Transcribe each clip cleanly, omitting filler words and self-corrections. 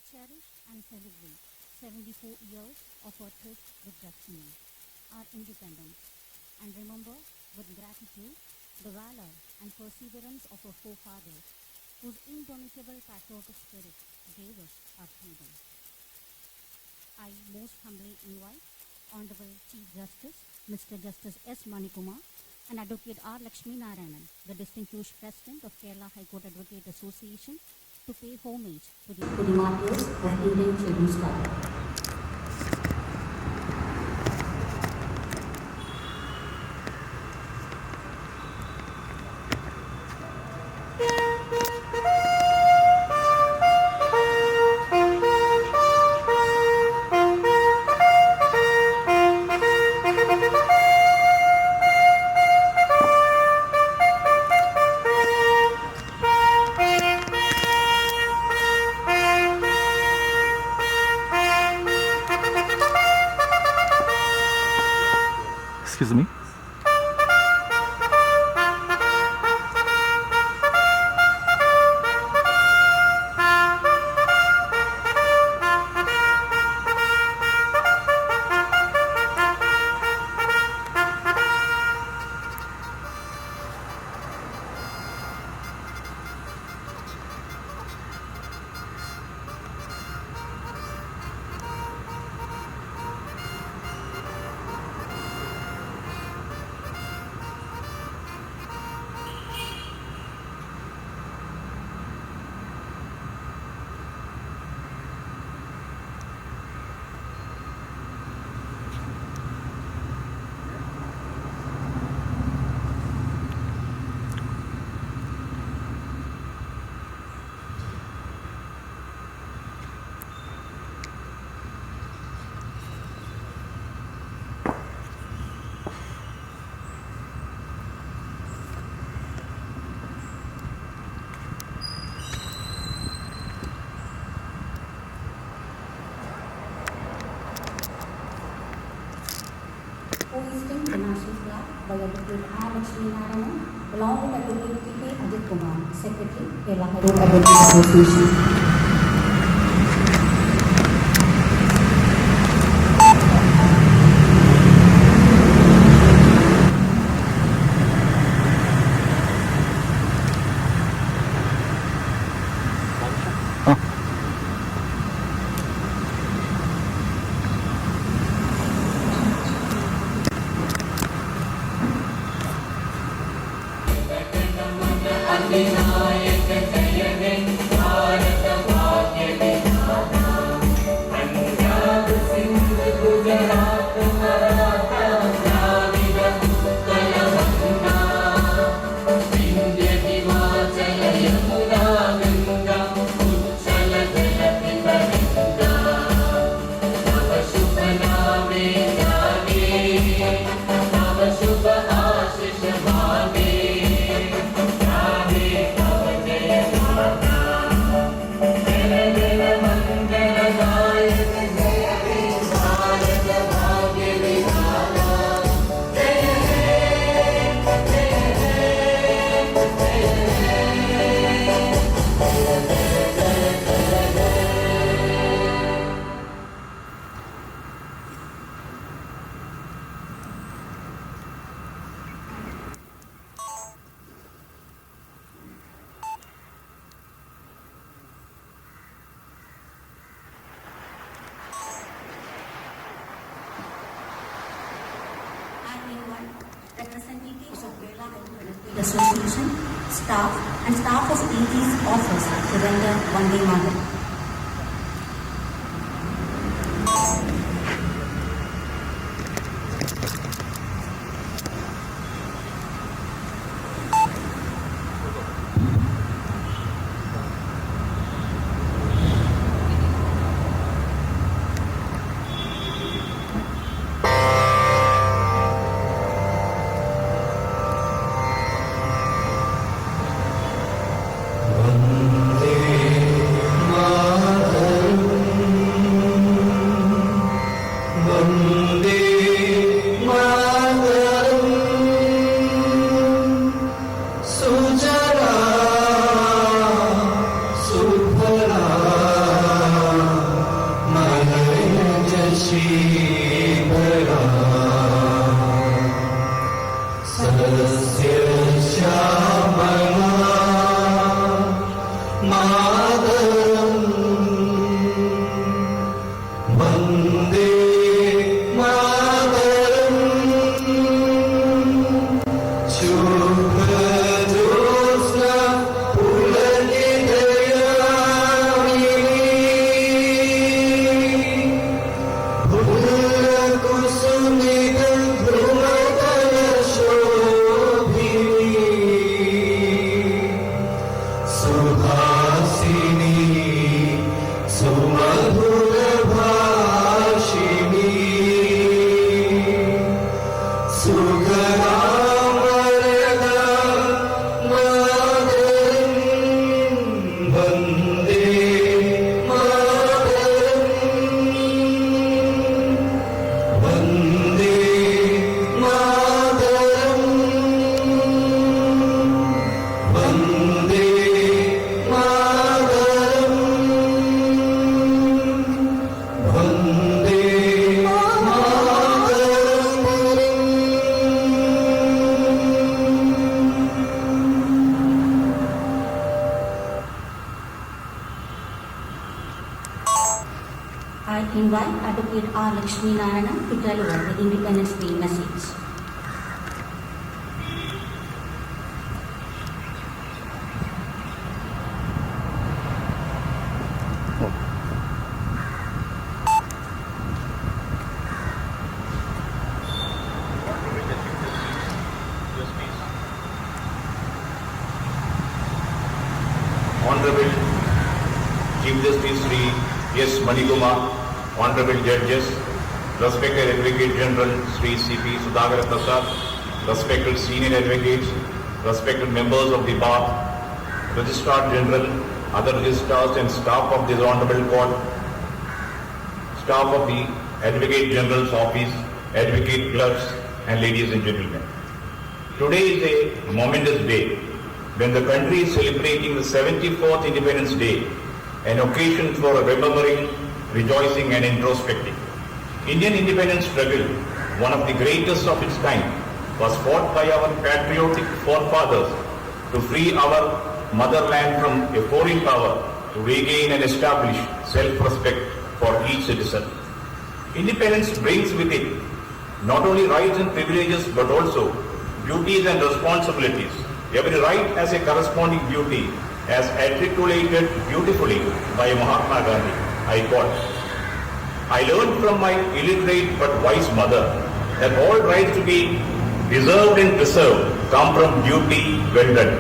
cherish and celebrate 74 years of our thrift with destiny, our independence, and remember with gratitude the valor and perseverance of our forefathers, whose indomitable patriotic spirit gave us our freedom. I most humbly invite Honorable Chief Justice, Mr. Justice S. Manikumar, and Advocate R. Lakshmi Narayanan, the distinguished President of Kerala High Court Advocate Association, to pay homage to the martyrs of Indian freedom struggle. Excuse me. Hoisting the national flag by Advocate R. Lakshmi Narayanan, along with Advocate P. Ajit Kumar, Secretary, Kerala High Court Advocate Association. Representatives of Kerala High Court Advocate Association, staff and staff of ED's office to render Vande Mataram. Vande I invite Advocate R. Lakshmi Narayana to deliver the Independence Day message. Honorable Chief Justice Sri S. Manikumar, Honorable Judges, Respected Advocate General Sri C.P. Sudhakar Prasad, Respected Senior Advocates, Respected Members of the Bar, Registrar General, other registrars and staff of this Honorable Court, staff of the Advocate General's Office, Advocate Clerks, and ladies and gentlemen. Today is a momentous day when the country is celebrating the 74th Independence Day, an occasion for remembering, rejoicing and introspecting. Indian independence struggle, one of the greatest of its kind, was fought by our patriotic forefathers to free our motherland from a foreign power, to regain and establish self-respect for each citizen. Independence brings with it not only rights and privileges but also duties and responsibilities. Every right has a corresponding duty, as articulated beautifully by Mahatma Gandhi. I quote, "I learned from my illiterate but wise mother that all rights to be deserved and preserved come from duty well done.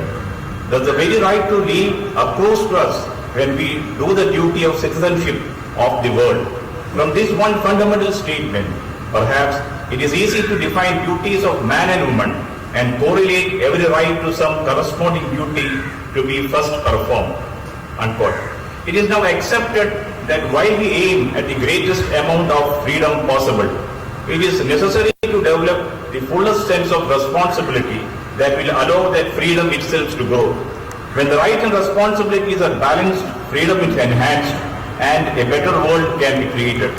Thus the very right to live accrues to us when we do the duty of citizenship of the world." From this one fundamental statement, perhaps it is easy to define duties of man and woman and correlate every right to some corresponding duty to be first performed. Unquote. It is now accepted that while we aim at the greatest amount of freedom possible, it is necessary to develop the fullest sense of responsibility that will allow that freedom itself to grow. When the rights and responsibilities are balanced, freedom is enhanced and a better world can be created.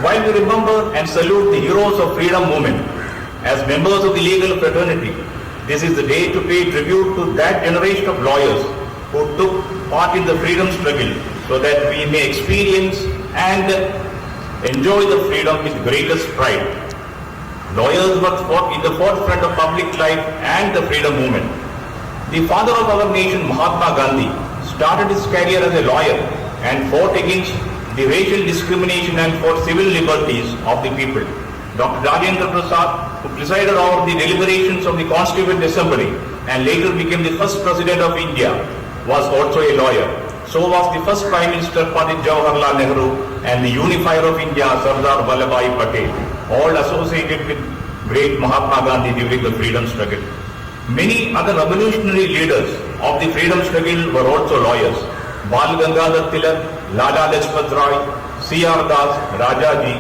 While we remember and salute the heroes of freedom movement, as members of the legal fraternity, this is the day to pay tribute to that generation of lawyers who took part in the freedom struggle so that we may experience and enjoy the freedom with greatest pride. Lawyers were in the forefront of public life and the freedom movement. The father of our nation, Mahatma Gandhi, started his career as a lawyer and fought against the racial discrimination and for civil liberties of the people. Dr. Rajendra Prasad, who presided over the deliberations of the Constituent Assembly and later became the first President of India, was also a lawyer. So was the first Prime Minister Pandit Jawaharlal Nehru and the unifier of India, Sardar Vallabhbhai Patel, all associated with great Mahatma Gandhi during the freedom struggle. Many other revolutionary leaders of the freedom struggle were also lawyers. Bal Gangadhar Tilak, Lala Lajpat Rai, C.R. Das, Rajaji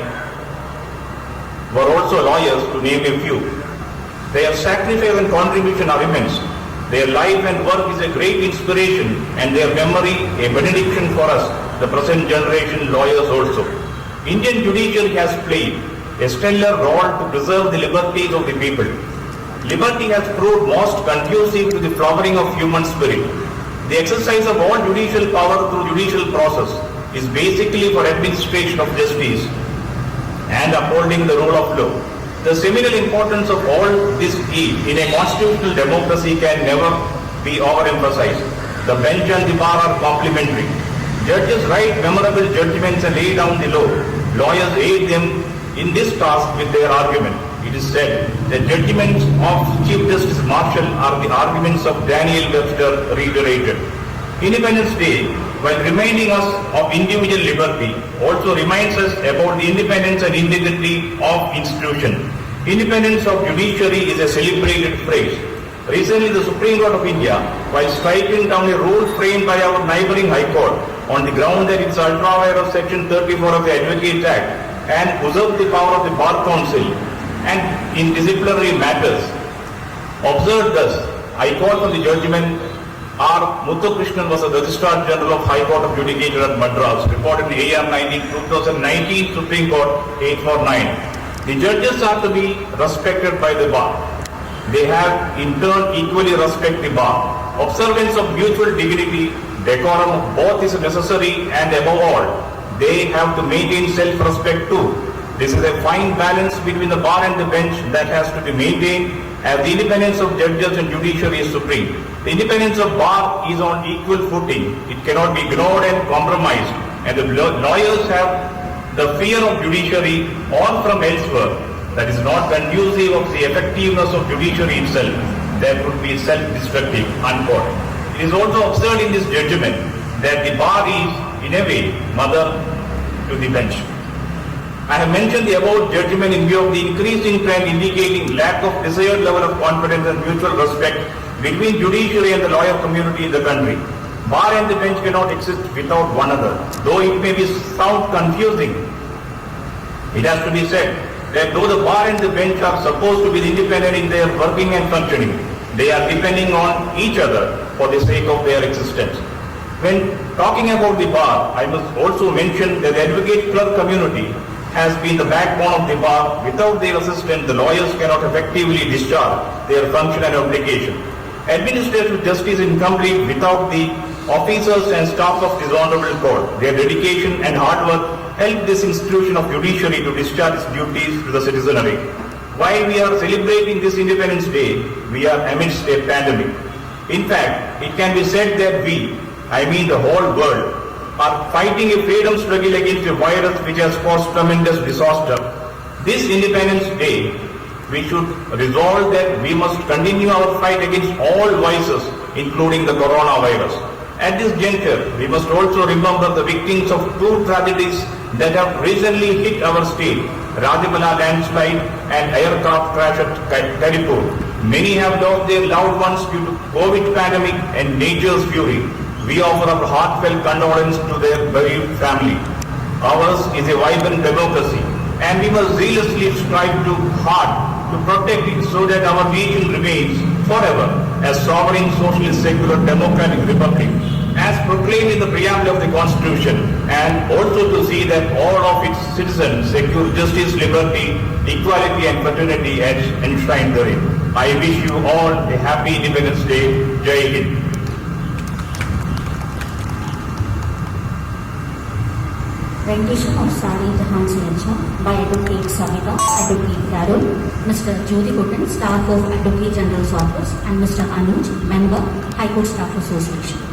were also lawyers, to name a few. Their sacrifice and contribution are immense. Their life and work is a great inspiration and their memory a benediction for us, the present generation lawyers also. Indian judiciary has played a stellar role to preserve the liberties of the people. liberty has proved most conducive to the flowering of human spirit. The exercise of all judicial power through judicial process is basically for administration of justice and upholding the rule of law. The seminal importance of all this in a constitutional democracy can never be overemphasized. The bench and the bar are complementary. Judges write memorable judgments and lay down the law. Lawyers aid them in this task with their argument. It is said the judgments of Chief Justice Marshall are the arguments of Daniel Webster reiterated. Independence Day, while reminding us of individual liberty, also reminds us about the independence and integrity of institutions. Independence of judiciary is a celebrated phrase. Recently, the Supreme Court of India, while striking down a rule framed by our neighboring High Court on the ground that it's ultra-vires of Section 34 of the Advocates Act and usurped the power of the Bar Council and in disciplinary matters, observed thus, I call for the judgment R. Muthukrishnan was the Registrar General of High Court of Judicature at Madras, reported in AR 2019, Supreme Court 849. The judges are to be respected by the bar. They have in turn equally respect the bar. Observance of mutual dignity, decorum of both is necessary, and above all, they have to maintain self-respect too. This is a fine balance between the bar and the bench that has to be maintained, as the independence of judges and judiciary is supreme. The independence of bar is on equal footing. It cannot be ignored and compromised, and the lawyers have the fear of judiciary or from elsewhere that is not conducive of the effectiveness of judiciary itself. That would be self-destructive, unquote. It is also observed in this judgment that the bar is, in a way, mother to the bench. I have mentioned the above judgment in view of the increasing trend indicating lack of desired level of confidence and mutual respect between judiciary and the lawyer community in the country. Bar and the bench cannot exist without one another. Though it may sound confusing, it has to be said that though the bar and the bench are supposed to be independent in their working and functioning, they are depending on each other for the sake of their existence. When talking about the bar, I must also mention that the advocate clerk community has been the backbone of the bar. Without their assistance, the lawyers cannot effectively discharge their function and obligation. Administrative justice is incomplete without the officers and staff of this honorable court. Their dedication and hard work help this institution of judiciary to discharge its duties to the citizenry. While we are celebrating this Independence Day, we are amidst a pandemic. In fact, it can be said that we, I mean the whole world, are fighting a freedom struggle against a virus which has caused tremendous disaster. This Independence Day, we should resolve that we must continue our fight against all vices, including the coronavirus. At this juncture, we must also remember the victims of two tragedies that have recently hit our state, Rajamala landslide and aircraft crash at Karipur. Many have lost their loved ones due to COVID pandemic and nature's fury. We offer our heartfelt condolence to their bereaved family. Ours is a vibrant democracy, and we must zealously strive hard to protect it so that our nation remains forever a sovereign, socialist, secular, democratic republic, as proclaimed in the preamble of the Constitution, and also to see that all of its citizens secure justice, liberty, equality, and fraternity as enshrined therein. I wish you all a happy Independence Day. Jai Hind. Rendition of Sari Jahan Selection by Advocate Savita, Advocate Carol, Mr. Jyoti Kutan, Staff of Advocate General's Office, and Mr. Anuj, Member, High Court Staff Association.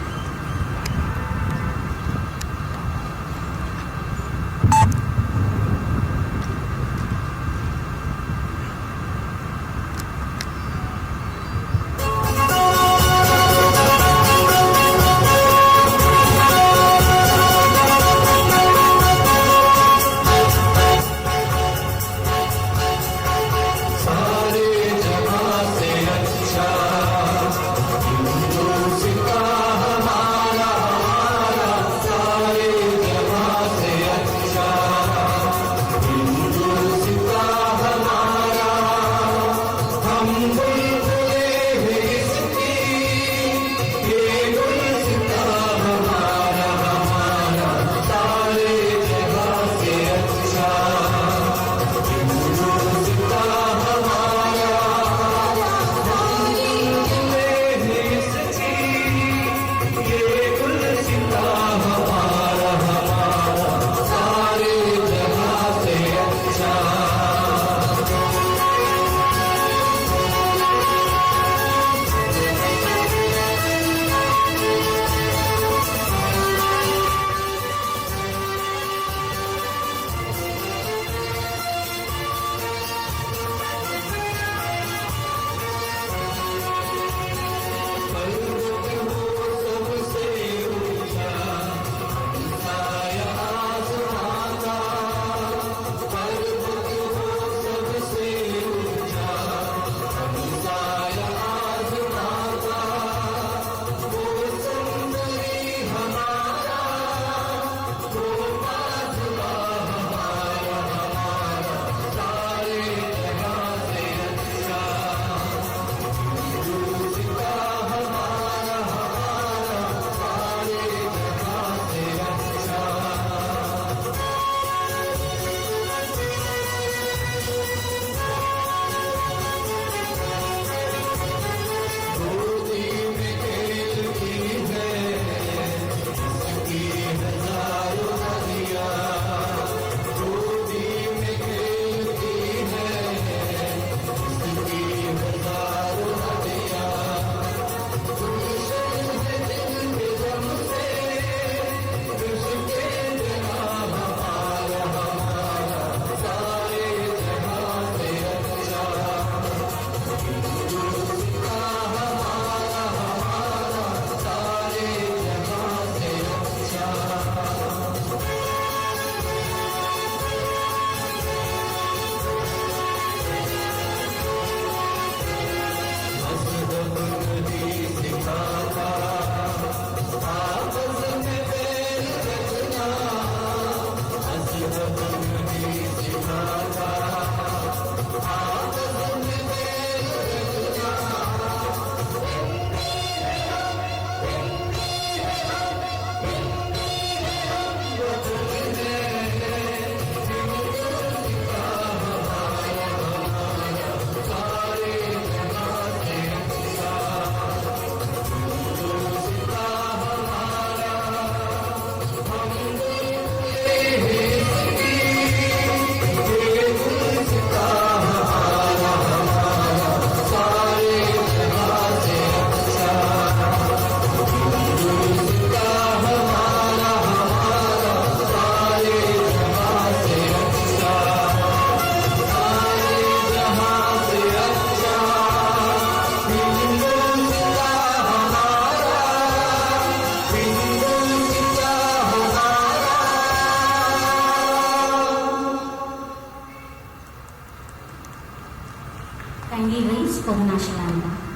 Samantha.